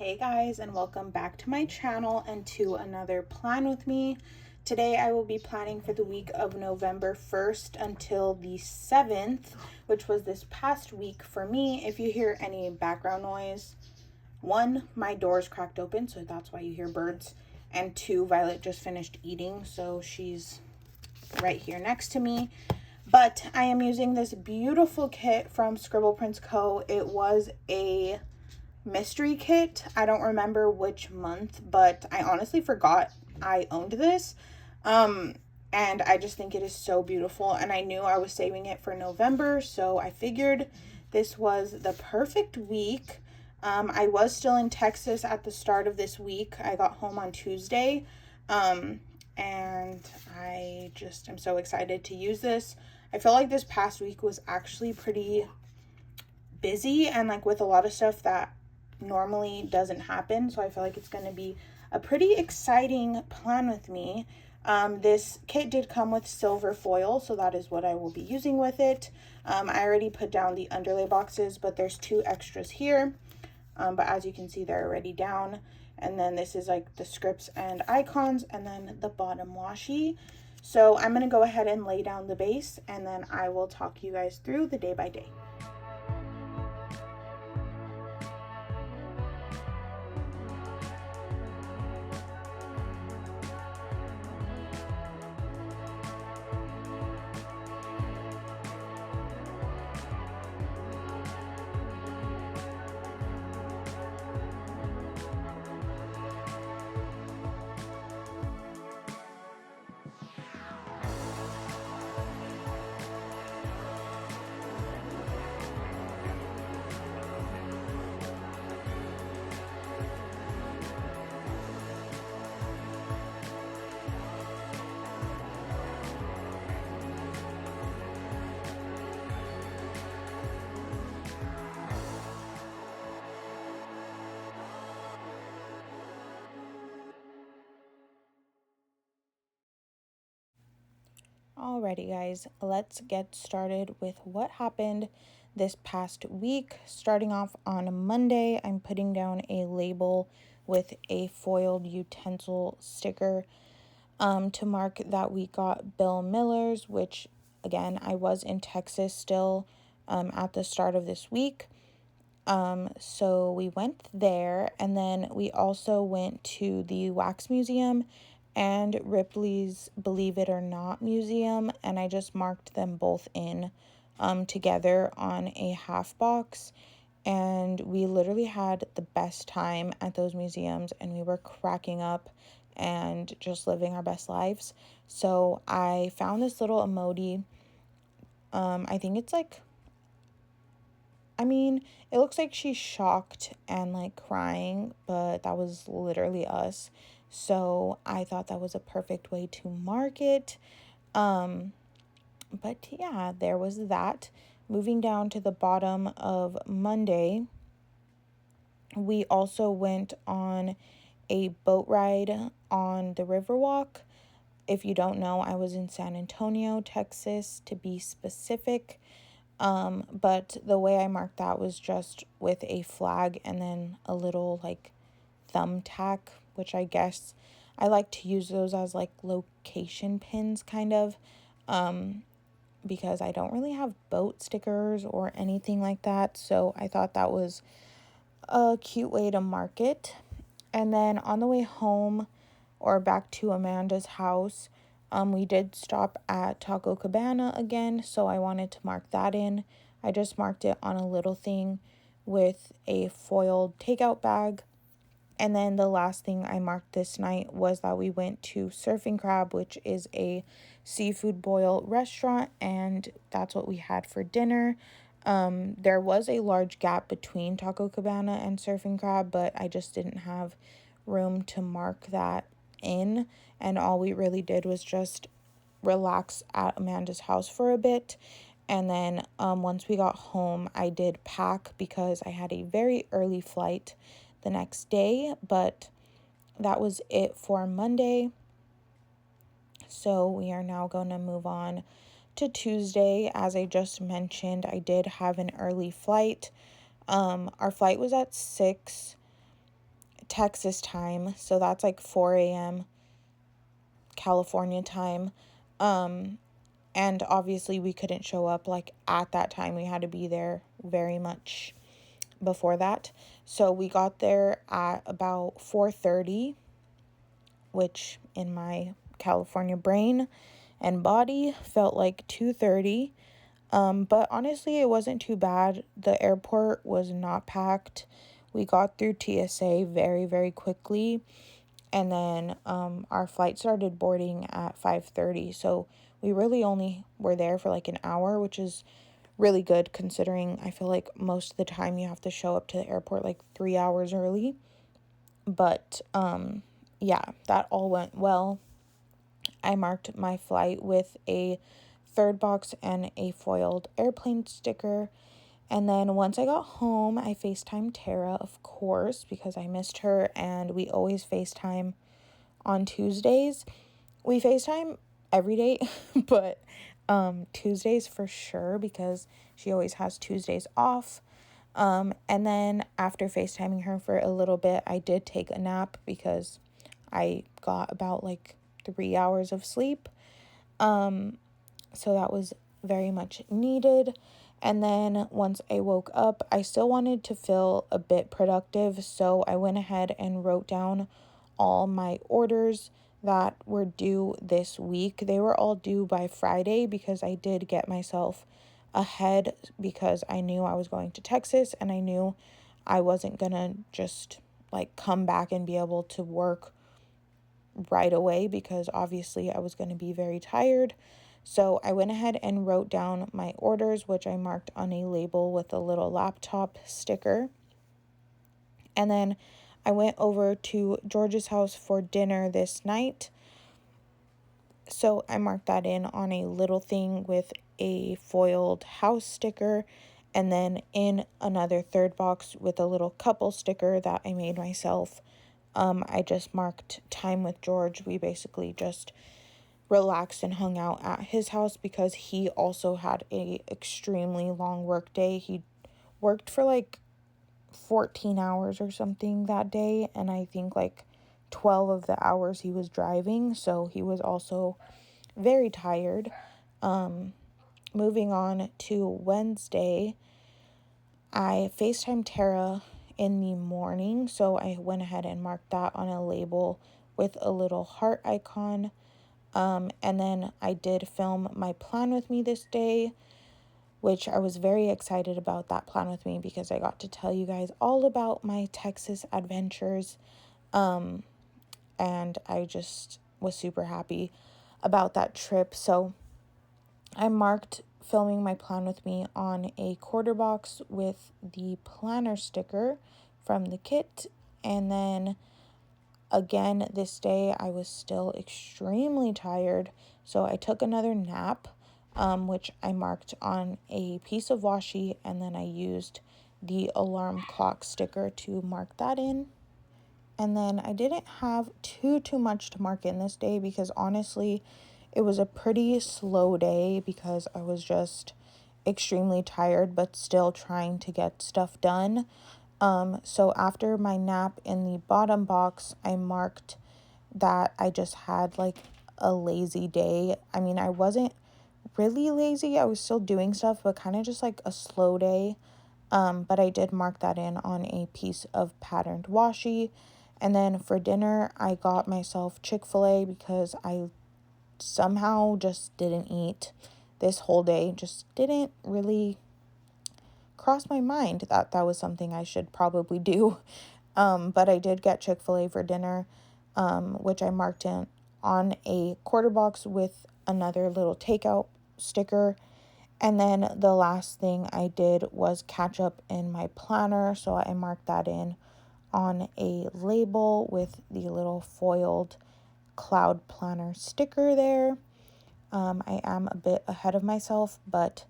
Hey guys, and welcome back to my channel and to another plan with me. Today I will be planning for the week of November 1st until the 7th, which was this past week for me. If you hear any background noise, one, my door's cracked open, so that's why you hear birds, and two, Violet just finished eating, so she's right here next to me. But I am using this beautiful kit from Scribble Prints Co. It was a mystery kit. I don't remember which month, but I honestly forgot I owned this. And I just think it is so beautiful, and I knew I was saving it for November, so I figured this was the perfect week. I was still in Texas at the start of this week. I got home on Tuesday, and I just am so excited to use this. I feel like this past week was actually pretty busy and like with a lot of stuff that normally doesn't happen, so I feel like it's going to be a pretty exciting plan with me. This kit did come with silver foil, so that is what I will be using with it. I already put down the underlay boxes, but there's two extras here, but as you can see, they're already down. And then this is like the scripts and icons, and then the bottom washi. So I'm going to go ahead and lay down the base, and then I will talk you guys through the day by day. Alrighty guys, let's get started with what happened this past week. Starting off on Monday, I'm putting down a label with a foiled utensil sticker to mark that we got Bill Miller's, which again, I was in Texas still at the start of this week. So we went there, and then we also went to the Wax Museum and Ripley's Believe It or Not Museum, and I just marked them both in together on a half box, and we literally had the best time at those museums, and we were cracking up and just living our best lives. So I found this little emoji. I think it's like, it looks like she's shocked and like crying, but that was literally us. So I thought that was a perfect way to mark it. But yeah, there was that. Moving down to the bottom of Monday, we also went on a boat ride on the Riverwalk. If you don't know, I was in San Antonio, Texas, to be specific. But the way I marked that was just with a flag and then a little like thumbtack, which I guess I like to use those as like location pins kind of, because I don't really have boat stickers or anything like that. So I thought that was a cute way to mark it. And then on the way home or back to Amanda's house, we did stop at Taco Cabana again, so I wanted to mark that in. I just marked it on a little thing with a foiled takeout bag. And then the last thing I marked this night was that we went to Surfing Crab, which is a seafood boil restaurant, and that's what we had for dinner. There was a large gap between Taco Cabana and Surfing Crab, but I just didn't have room to mark that in, and all we really did was just relax at Amanda's house for a bit. And then once we got home, I did pack because I had a very early flight the next day, but that was it for Monday. So we are now going to move on to Tuesday. As I just mentioned, I did have an early flight. Our flight was at 6, Texas time, so that's like 4 a.m. California time. And obviously we couldn't show up like at that time. We had to be there very much before that. So we got there at about 4:30, which in my California brain and body felt like 2:30. But honestly, it wasn't too bad. The airport was not packed. We got through TSA very, very quickly. And then our flight started boarding at 5:30. So we really only were there for like an hour, which is really good considering I feel like most of the time you have to show up to the airport like 3 hours early. But yeah, that all went well. I marked my flight with a third box and a foiled airplane sticker. And then once I got home, I FaceTimed Tara, of course, because I missed her, and we always FaceTime on Tuesdays. We FaceTime every day, but Tuesdays for sure, because she always has Tuesdays off. And then after FaceTiming her for a little bit, I did take a nap because I got about like 3 hours of sleep. So that was very much needed. And then once I woke up, I still wanted to feel a bit productive. So I went ahead and wrote down all my orders that were due this week. They were all due by Friday because I did get myself ahead because I knew I was going to Texas, and I knew I wasn't gonna just like come back and be able to work right away because obviously I was going to be very tired. So I went ahead and wrote down my orders, which I marked on a label with a little laptop sticker. And then I went over to George's house for dinner this night. So I marked that in on a little thing with a foiled house sticker, and then in another third box with a little couple sticker that I made myself. I just marked time with George. We basically just relaxed and hung out at his house because he also had a extremely long work day. He worked for like 14 hours or something that day, and I think like 12 of the hours he was driving, so he was also very tired. Moving on to Wednesday, I FaceTimed Tara in the morning, so I went ahead and marked that on a label with a little heart icon. And then I did film my plan with me this day, which I was very excited about that plan with me because I got to tell you guys all about my Texas adventures. And I just was super happy about that trip. So I marked filming my plan with me on a quarter box with the planner sticker from the kit. And then again, this day I was still extremely tired, so I took another nap, which I marked on a piece of washi, and then I used the alarm clock sticker to mark that in. And then I didn't have too much to mark in this day because honestly, it was a pretty slow day because I was just extremely tired but still trying to get stuff done. So after my nap in the bottom box, I marked that I just had like a lazy day. I mean, I wasn't really lazy. I was still doing stuff, but kind of just like a slow day. But I did mark that in on a piece of patterned washi. And then for dinner, I got myself Chick-fil-A because I somehow just didn't eat this whole day. Just didn't really cross my mind that that was something I should probably do. But I did get Chick-fil-A for dinner, which I marked in on a quarter box with another little takeout sticker. And then the last thing I did was catch up in my planner, so I marked that in on a label with the little foiled cloud planner sticker there. I am a bit ahead of myself, but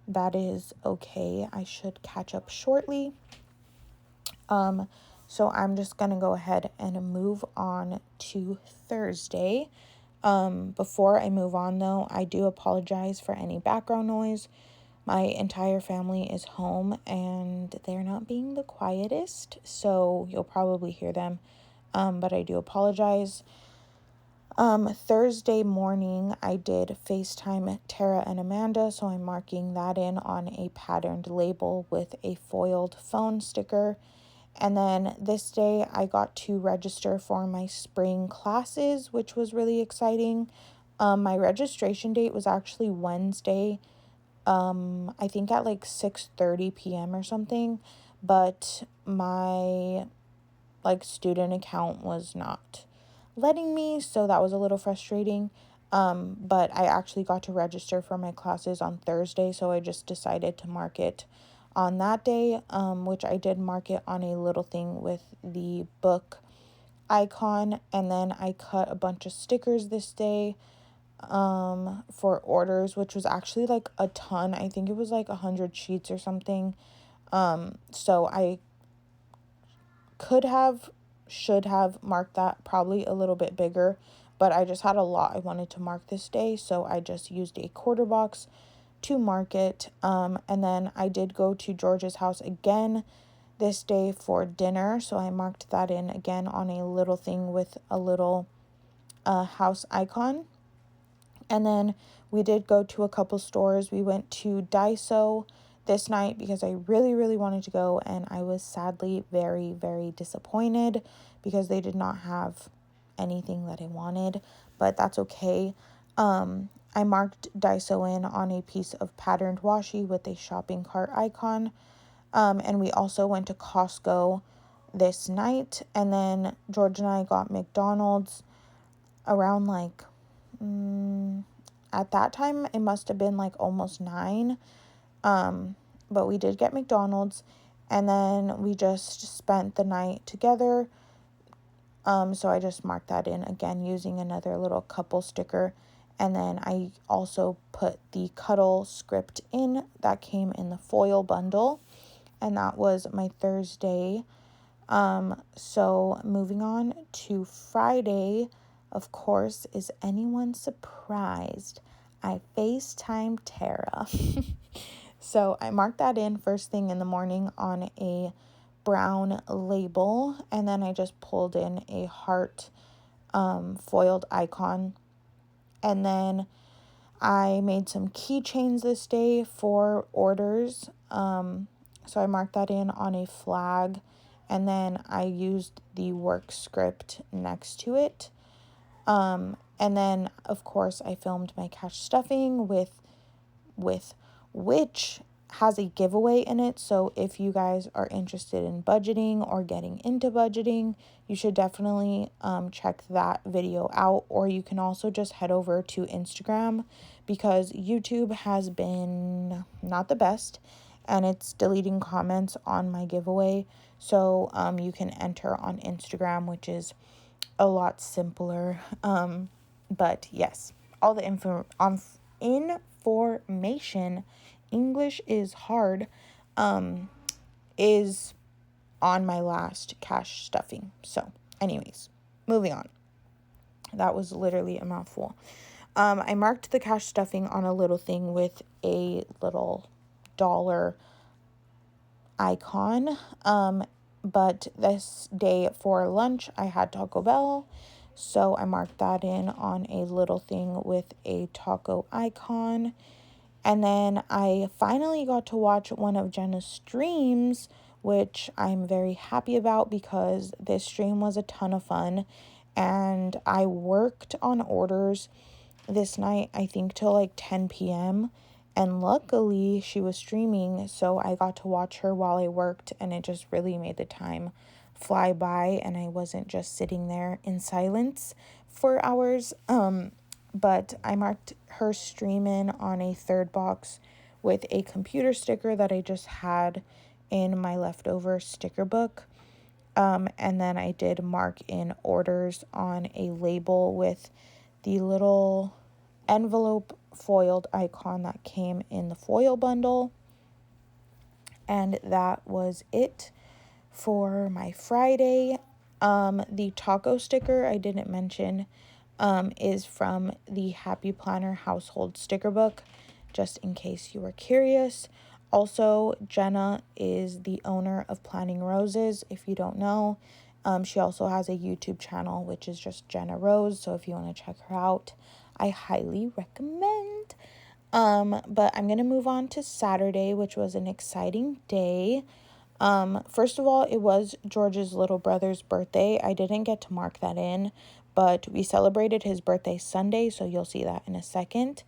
that is okay. I should catch up shortly. So I'm just going to go ahead and move on to Thursday. Before I move on though, I do apologize for any background noise. My entire family is home and they're not being the quietest, so you'll probably hear them, but I do apologize. Thursday morning, I did FaceTime Tara and Amanda, so I'm marking that in on a patterned label with a foiled phone sticker. And then this day, I got to register for my spring classes, which was really exciting. My registration date was actually Wednesday, I think at like 6:30 p.m. or something, but my student account was not letting me, so that was a little frustrating. But I actually got to register for my classes on Thursday, so I just decided to mark it on that day, which I did mark it on a little thing with the book icon, and then I cut a bunch of stickers this day for orders, which was actually like a ton. I think it was like 100 sheets or something. So I should have marked that probably a little bit bigger, but I just had a lot I wanted to mark this day, so I just used a quarter box to mark it. And then I did go to George's house again this day for dinner, so I marked that in again on a little thing with a little house icon. And then we did go to a couple stores. We went to Daiso this night because I really, really wanted to go, and I was sadly very, very disappointed because they did not have anything that I wanted, but that's okay. I marked Daiso in on a piece of patterned washi with a shopping cart icon, and we also went to Costco this night, and then George and I got McDonald's around like at that time it must have been like almost 9, but we did get McDonald's, and then we just spent the night together. So I just marked that in again using another little couple sticker, and then I also put the cuddle script in that came in the foil bundle, and that was my Thursday. So moving on to Friday, of course, is anyone surprised? I FaceTime Tara. So I marked that in first thing in the morning on a brown label, and then I just pulled in a heart foiled icon. And then I made some keychains this day for orders. So I marked that in on a flag, and then I used the work script next to it. And then, of course, I filmed my cash stuffing with which has a giveaway in it. So if you guys are interested in budgeting or getting into budgeting, you should definitely check that video out. Or you can also just head over to Instagram because YouTube has been not the best and it's deleting comments on my giveaway. So you can enter on Instagram, which is a lot simpler. But yes, all the information, English is hard, is on my last cash stuffing. So anyways, moving on. That was literally a mouthful. I marked the cash stuffing on a little thing with a little dollar icon. But this day for lunch, I had Taco Bell. So I marked that in on a little thing with a taco icon. And then I finally got to watch one of Jenna's streams, which I'm very happy about because this stream was a ton of fun. And I worked on orders this night, I think till like 10 p.m. And luckily she was streaming, so I got to watch her while I worked, and it just really made the time fly by, and I wasn't just sitting there in silence for hours. But I marked her stream in on a third box with a computer sticker that I just had in my leftover sticker book. And then I did mark in orders on a label with the little envelope foiled icon that came in the foil bundle. And that was it for my Friday. The taco sticker I didn't mention is from the Happy Planner household sticker book, just in case you were curious. Also, Jenna is the owner of Planning Roses, if you don't know. She also has a YouTube channel, which is just Jenna Rose. So if you want to check her out, I highly recommend. But I'm going to move on to Saturday, which was an exciting day. First of all, it was George's little brother's birthday. I didn't get to mark that in, but we celebrated his birthday Sunday, so you'll see that in a second.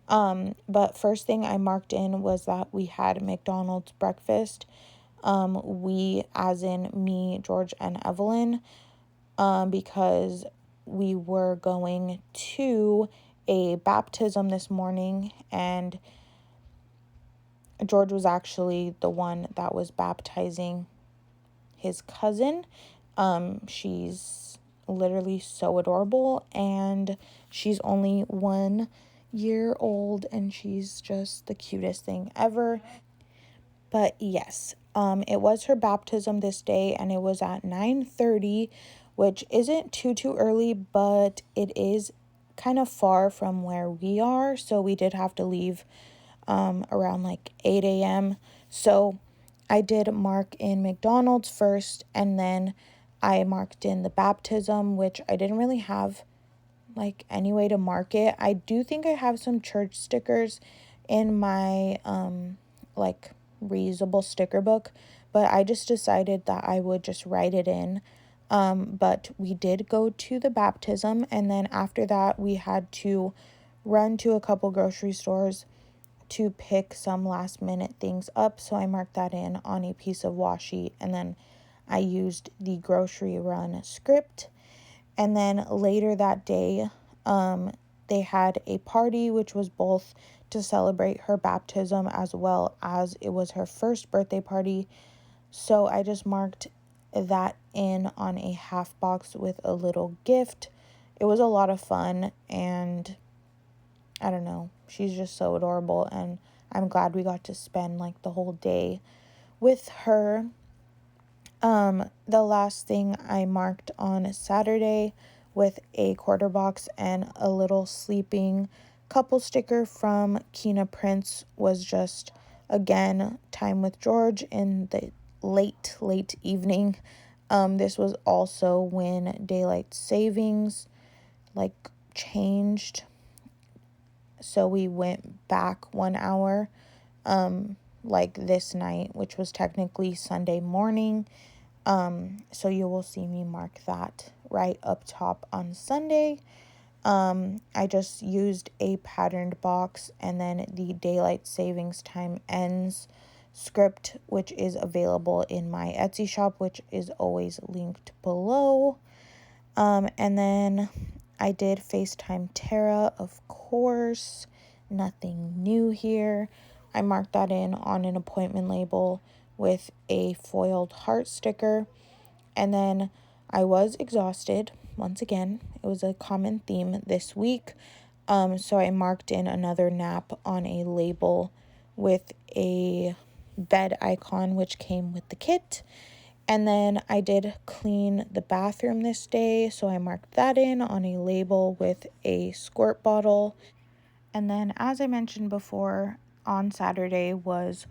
But first thing I marked in was that we had McDonald's breakfast. We, as in me, George, and Evelyn, because we were going to a baptism this morning, and George was actually the one that was baptizing his cousin. She's literally so adorable, and she's only 1 year old, and she's just the cutest thing ever. But yes, it was her baptism this day, and it was at 9:30, which isn't too early, but it is kind of far from where we are, so we did have to leave around like 8 a.m. So I did mark in McDonald's first, and then I marked in the baptism, which I didn't really have like any way to mark it. I do think I have some church stickers in my like reusable sticker book, but I just decided that I would just write it in. But we did go to the baptism, and then after that we had to run to a couple grocery stores to pick some last minute things up, so I marked that in on a piece of washi, and then I used the grocery run script. And then later that day, they had a party, which was both to celebrate her baptism as well as it was her first birthday party. So I just marked that in on a half box with a little gift. It was a lot of fun, and I don't know, she's just so adorable, and I'm glad we got to spend like the whole day with her. The last thing I marked on Saturday with a quarter box and a little sleeping couple sticker from Kina Prince was just, again, time with George in the late evening. This was also when daylight savings like changed, so we went back 1 hour, like this night, which was technically Sunday morning. So you will see me mark that right up top on Sunday. I just used a patterned box, and then the daylight savings time ends script, which is available in my Etsy shop, which is always linked below. And then I did FaceTime Tara, of course. Nothing new here. I marked that in on an appointment label with a foiled heart sticker. And then I was exhausted. Once again, it was a common theme this week. So I marked in another nap on a label with a bed icon, which came with the kit. And then I did clean the bathroom this day, so I marked that in on a label with a squirt bottle. And then, as I mentioned before, on Saturday was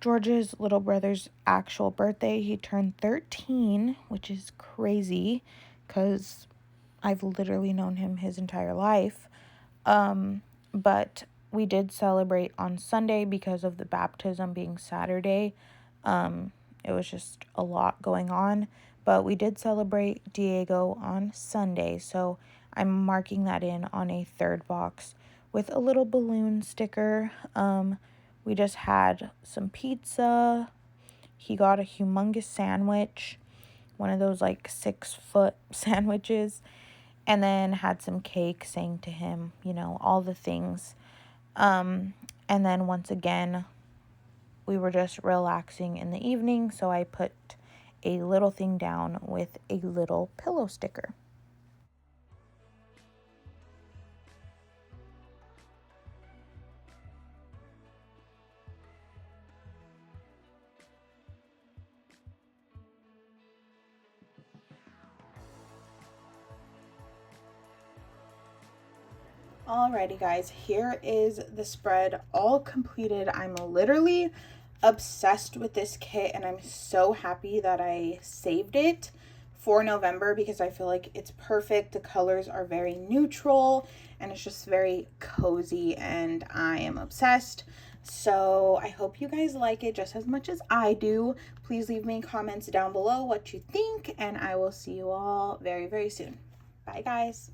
George's little brother's actual birthday. He turned 13, which is crazy because I've literally known him his entire life. But we did celebrate on Sunday because of the baptism being Saturday. It was just a lot going on, but we did celebrate Diego on Sunday, so I'm marking that in on a third box with a little balloon sticker. We just had some pizza. He got a humongous sandwich, one of those like 6-foot sandwiches, and then had some cake, saying to him, you know, all the things. And then once again, we were just relaxing in the evening, so I put a little thing down with a little pillow sticker. Alrighty guys, here is the spread all completed. I'm literally obsessed with this kit and I'm so happy that I saved it for November because I feel like it's perfect. The colors are very neutral and it's just very cozy and I am obsessed. So I hope you guys like it just as much as I do. Please leave me comments down below what you think and I will see you all very, very soon. Bye guys.